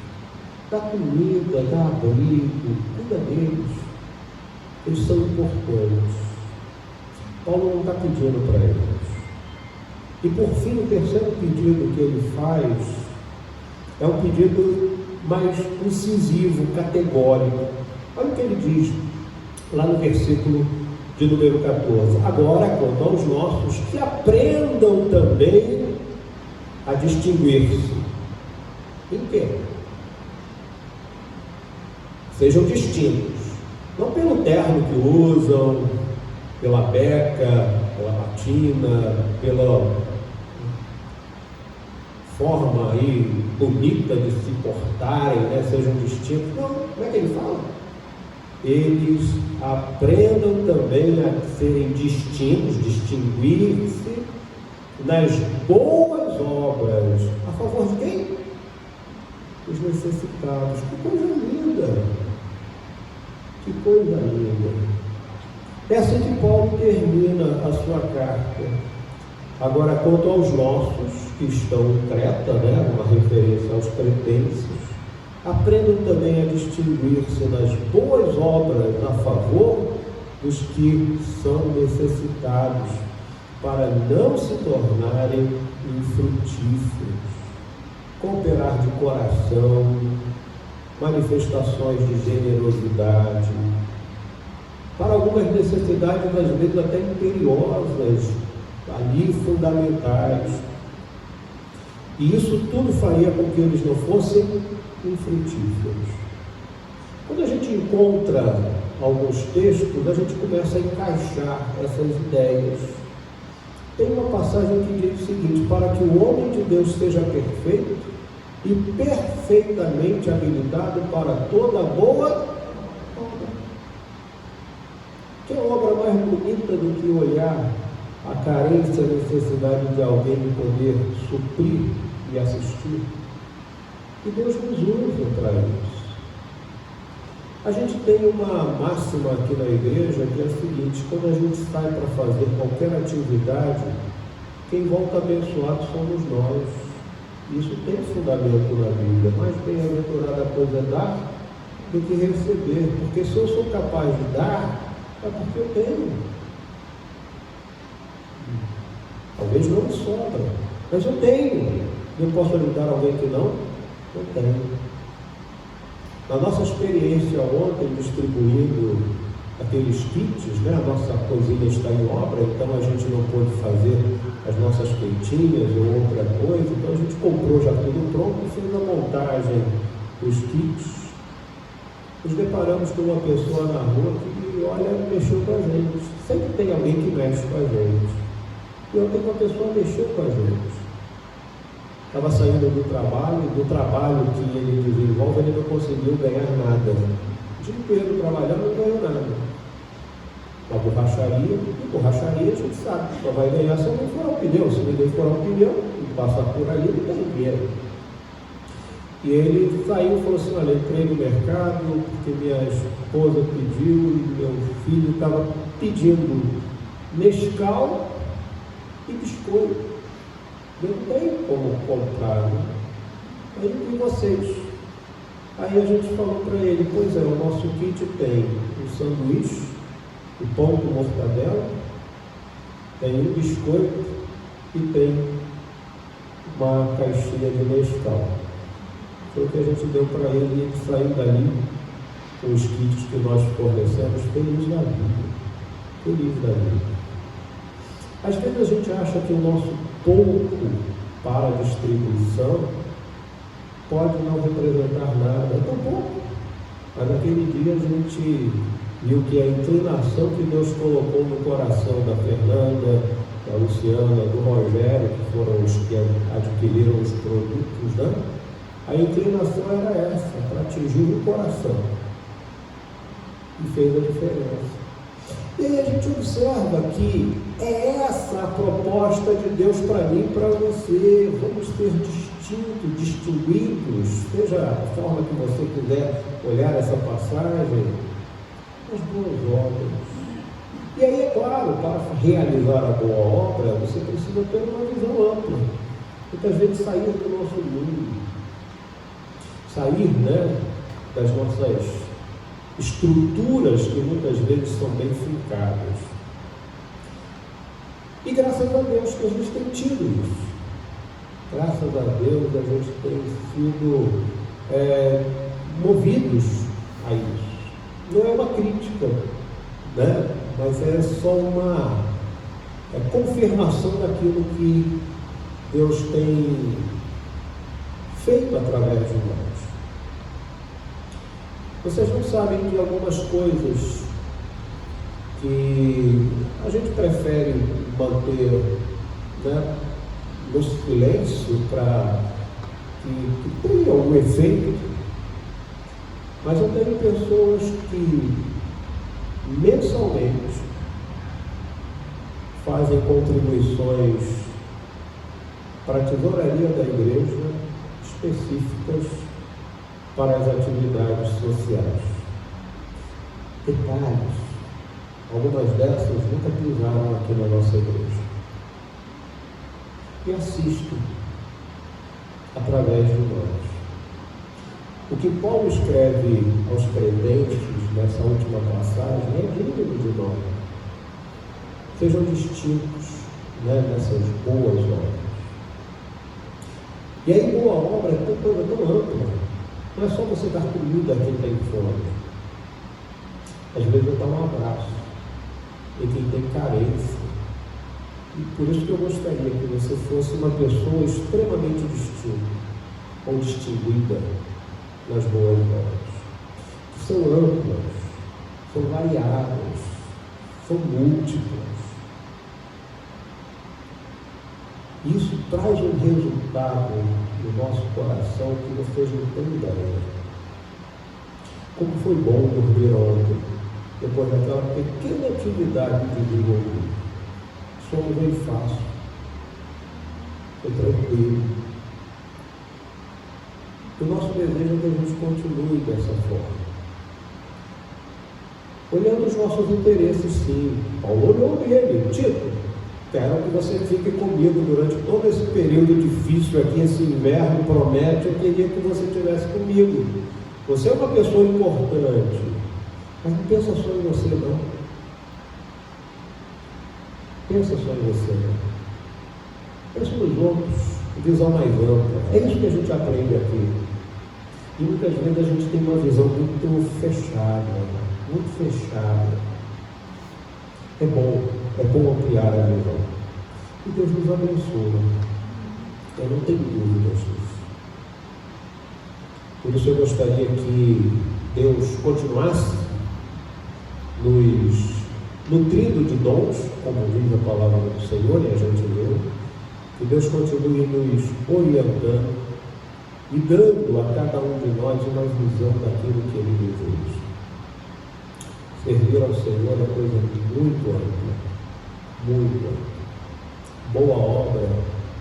Dá comida, dá abrigo, cuida deles. Eles são importantes. Paulo não está pedindo para eles. E por fim, o terceiro pedido que ele faz é um pedido mais incisivo, categórico. Olha o que ele diz lá no versículo de número 14. Agora, quanto aos nossos, que aprendam também a distinguir-se. Em quê? Sejam distintos. Não pelo terno que usam, pela beca, pela batina, pela forma aí bonita de se portarem, né? Sejam distintos. Não, como é que ele fala? Eles aprendam também a serem distintos, distinguir-se nas boas obras. A favor de quem? Os necessitados. Que coisa linda! Que coisa linda! É assim que Paulo termina a sua carta. Agora, quanto aos nossos que estão em Creta, né, uma referência aos cretenses, aprendam também a distinguir-se nas boas obras a favor dos que são necessitados, para não se tornarem infrutíferos. Cooperar de coração, manifestações de generosidade, para algumas necessidades, às vezes até imperiosas, ali fundamentais. E isso tudo faria com que eles não fossem infrutíferos. Quando a gente encontra alguns textos, a gente começa a encaixar essas ideias. Tem uma passagem que diz o seguinte: para que o homem de Deus seja perfeito e perfeitamente habilitado para toda boa obra. Que obra mais bonita do que olhar a carência, a necessidade de alguém poder suprir e assistir. E Deus nos usa para isso. A gente tem uma máxima aqui na igreja que é a seguinte: quando a gente sai para fazer qualquer atividade, quem volta abençoado somos nós. Isso tem fundamento na Bíblia, mas bem-aventurada coisa é dar do que receber, porque se eu sou capaz de dar, é porque eu tenho. Talvez não me sobra, mas eu tenho. Eu posso ajudar alguém que não? Eu tenho. Na nossa experiência ontem, distribuindo aqueles kits, né? A nossa cozinha está em obra, então a gente não pôde fazer as nossas quentinhas ou outra coisa, então a gente comprou já tudo pronto e fez a montagem dos kits. Nos deparamos com uma pessoa na rua que, olha, mexeu com a gente. Sempre tem alguém que mexe com a gente. E ontem uma pessoa mexeu com a gente. Estava saindo do trabalho que ele desenvolve, ele não conseguiu ganhar nada. O dia inteiro trabalhando, não ganhou nada. Uma borracharia, e borracharia a gente sabe, só vai ganhar se alguém furar o pneu. Se ninguém furar o pneu, e passar por ali, não tem dinheiro. E ele saiu e falou assim: olha, entrei no mercado porque minha esposa pediu e meu filho estava pedindo Nescau e biscoito. Eu não tenho como comprar, né? Aí, e vocês? Aí a gente falou para ele: pois é, o nosso kit tem um sanduíche, o pão com mortadela, tem um biscoito e tem uma caixinha de Nescau. Foi o que a gente deu para ele e ele saiu dali com os kits que nós fornecemos, feliz da vida. Feliz da vida. Às vezes a gente acha que o nosso pouco para a distribuição pode não representar nada. É tão pouco. Mas naquele dia a gente viu que a inclinação que Deus colocou no coração da Fernanda, da Luciana, do Rogério, que foram os que adquiriram os produtos, né? A inclinação era essa, para atingir o coração. E fez a diferença. E aí a gente observa que é essa a proposta de Deus para mim e para você. Vamos ser distintos, distinguidos, seja a forma que você quiser olhar essa passagem, as boas obras. E aí, é claro, para realizar a boa obra, você precisa ter uma visão ampla. Muitas vezes sair do nosso mundo. Sair, né, das nossas estruturas que muitas vezes são bem fincadas. E graças a Deus que a gente tem tido isso. Graças a Deus a gente tem sido movidos a isso. Não é uma crítica, né, mas é só uma confirmação daquilo que Deus tem feito através de nós. Vocês não sabem que algumas coisas que a gente prefere manter, né, no silêncio para que tenha um efeito, mas eu tenho pessoas que mensalmente fazem contribuições para a tesouraria da igreja específicas para as atividades sociais. Detalhes, algumas dessas nunca pisaram aqui na nossa igreja. E assistem através de nós. O que Paulo escreve aos crentes nessa última passagem é digno de nós. Sejam distintos, né, nessas boas obras. E aí, boa obra é uma coisa tão ampla. Não é só você dar comida a quem tem fome. Às vezes é dar um abraço em quem tem carência. E por isso que eu gostaria que você fosse uma pessoa extremamente distinta ou distinguida nas boas obras. Que são amplas, são variadas, são múltiplas. Isso traz um resultado no nosso coração que vocês não têm ideia. Como foi bom dormir ontem, depois daquela pequena atividade que desenvolvi. sono veio fácil, foi tranquilo. O nosso desejo é que a gente continue dessa forma. Olhando os nossos interesses, sim. Paulo olhou nele, Tito, quero que você fique comigo durante todo esse período difícil aqui, esse inverno promete, eu queria que você estivesse comigo. Você é uma pessoa importante, mas não pensa só em você, não. Pensa só em você, não. Pensa nos outros, visão mais ampla. É isso que a gente aprende aqui. E muitas vezes a gente tem uma visão muito fechada, muito fechada. É bom ampliar a visão. E Deus nos abençoa. Eu não tenho dúvidas disso. Por isso eu gostaria que Deus continuasse nos nutrindo de dons, como diz a palavra do Senhor, e a gente leu. Que Deus continue nos orientando e dando a cada um de nós uma visão daquilo que Ele deseja. Servir ao Senhor é coisa muito ampla, muito ampla. Boa obra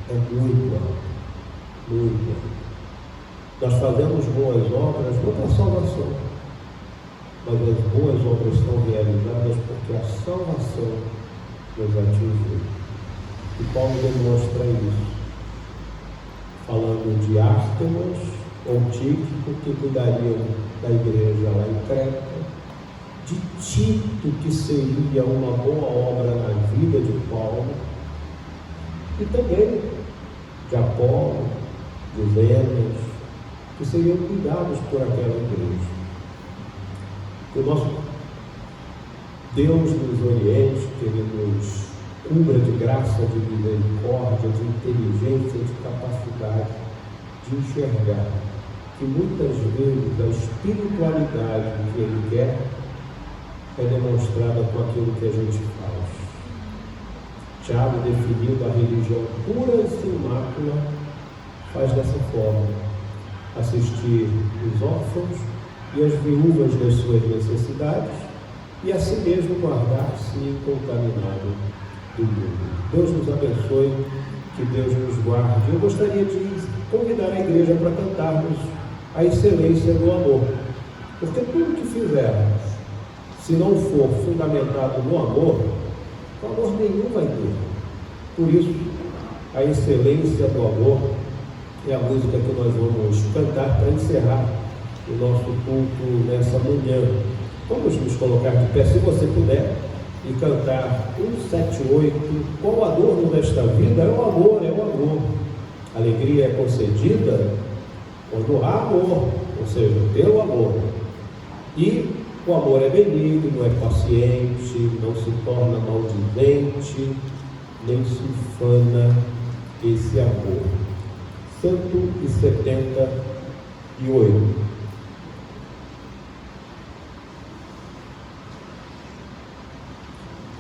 é muito ampla, muito ampla. Nós fazemos boas obras não para a salvação, mas as boas obras são realizadas porque a salvação nos atingiu. E Paulo demonstra isso, falando de Ártemas ou Tíquico, que cuidariam da igreja lá em Creta, de Tito, que seria uma boa obra na vida de Paulo, e também de Apolo, de Zenas, que seriam cuidados por aquela igreja. Que o nosso Deus nos oriente, que Ele nos cubra de graça, de misericórdia, de inteligência, de capacidade de enxergar que muitas vezes a espiritualidade que Ele quer é demonstrada com aquilo que a gente faz. Tiago, definindo a religião pura e sem mácula, faz dessa forma: assistir os órfãos e as viúvas nas suas necessidades e a si mesmo guardar-se incontaminado do mundo. Deus nos abençoe, que Deus nos guarde. Eu gostaria de convidar a igreja para cantarmos a excelência do amor, porque tudo que fizermos, se não for fundamentado no amor, valor nenhum vai ter. Por isso, a excelência do amor é a música que nós vamos cantar para encerrar o nosso culto nessa manhã. Vamos nos colocar de pé, se você puder, e cantar 178, qual o adorno desta vida? É o amor, é o amor. A alegria é concedida quando há amor, ou seja, pelo amor. E o amor é benigno, é paciente, não se torna maldizente, nem se ufana esse amor. 178.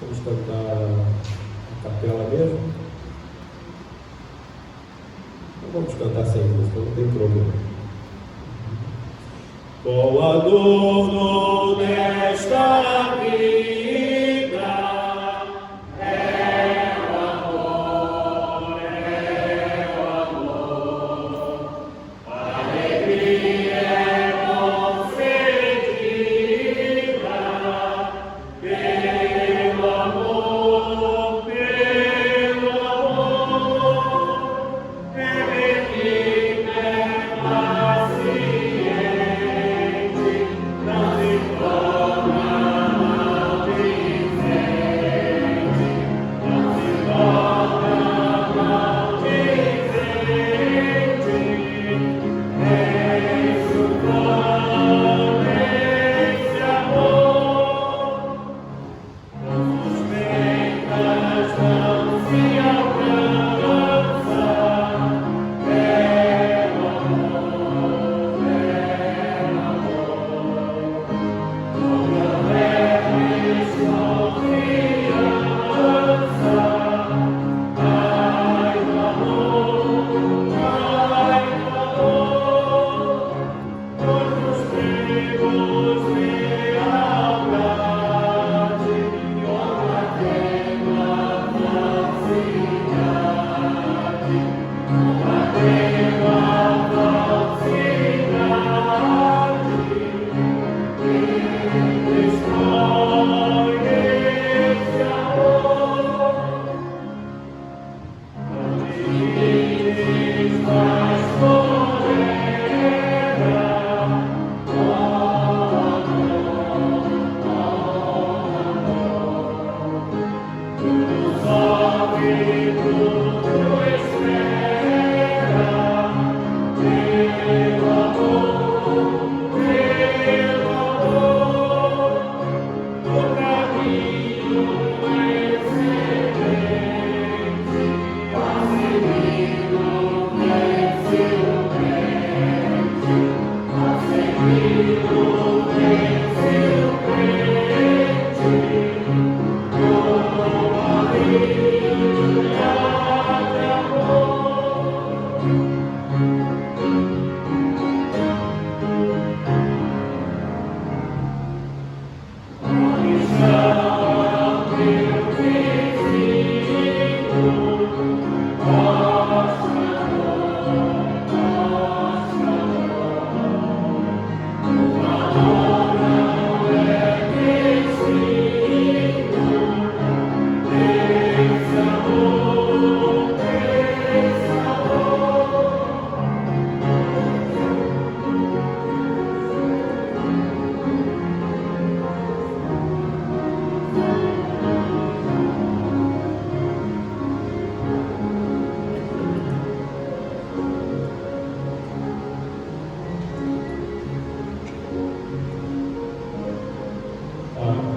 Vamos cantar a capela mesmo? Então vamos cantar sem música, não tem problema. Qual adorno desta vida? Não se torna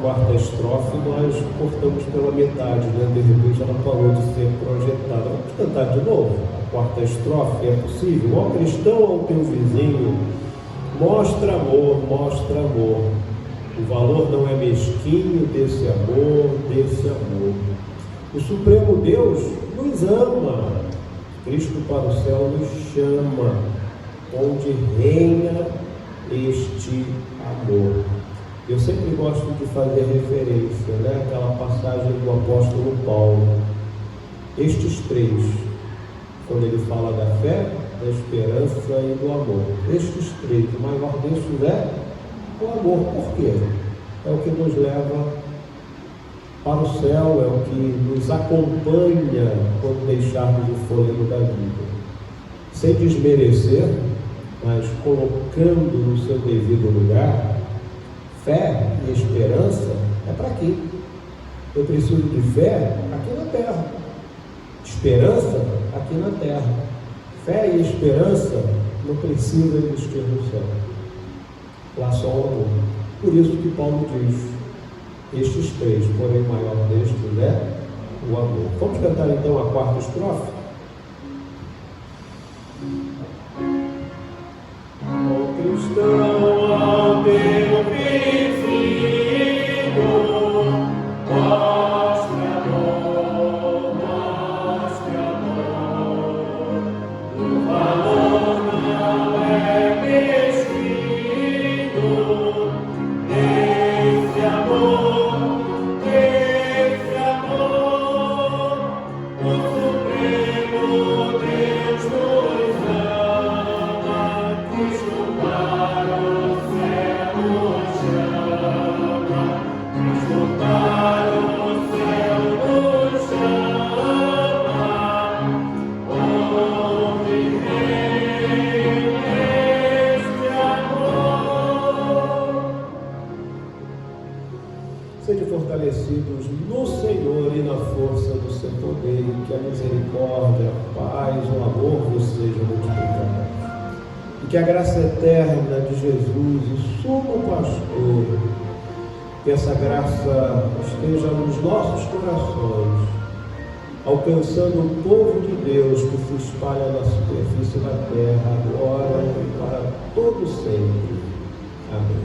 Quarta estrofe nós cortamos pela metade, né? De repente ela parou de ser projetada. Vamos cantar de novo a quarta estrofe, é possível? Ó cristão, ao teu vizinho, mostra amor, mostra amor. O valor não é mesquinho desse amor, desse amor. O Supremo Deus nos ama, Cristo para o céu nos chama, onde reina este amor. Eu sempre gosto de fazer referência, né? Aquela passagem do apóstolo Paulo. Estes três, quando ele fala da fé, da esperança e do amor. Estes três, o maior destes é o amor. Por quê? É o que nos leva para o céu, é o que nos acompanha quando deixarmos o fôlego da vida. Sem desmerecer, mas colocando no seu devido lugar, fé e esperança é para aqui. Eu preciso de fé aqui na terra, esperança aqui na terra. Fé e esperança não precisam existir no céu. Lá só o amor. Por isso que Paulo diz: estes três, porém o maior destes é o amor. Vamos cantar então a quarta estrofe? Ó cristão, ao teu vizinho, mostra amor, mostra amor. O valor não é mesquinho desse amor, desse amor. O Supremo Deus nos ama, Cristo para o céu nos chama, Cristo para o céu nos chama, onde reina este amor. Sede fortalecidos no Senhor e na força do seu poder, e que a misericórdia, a paz, o amor vos sejam multiplicados. E que a graça eterna de Jesus, o sumo pastor, que essa graça esteja nos nossos corações, alcançando o povo de Deus que se espalha na superfície da terra, agora e para todo sempre. Amém.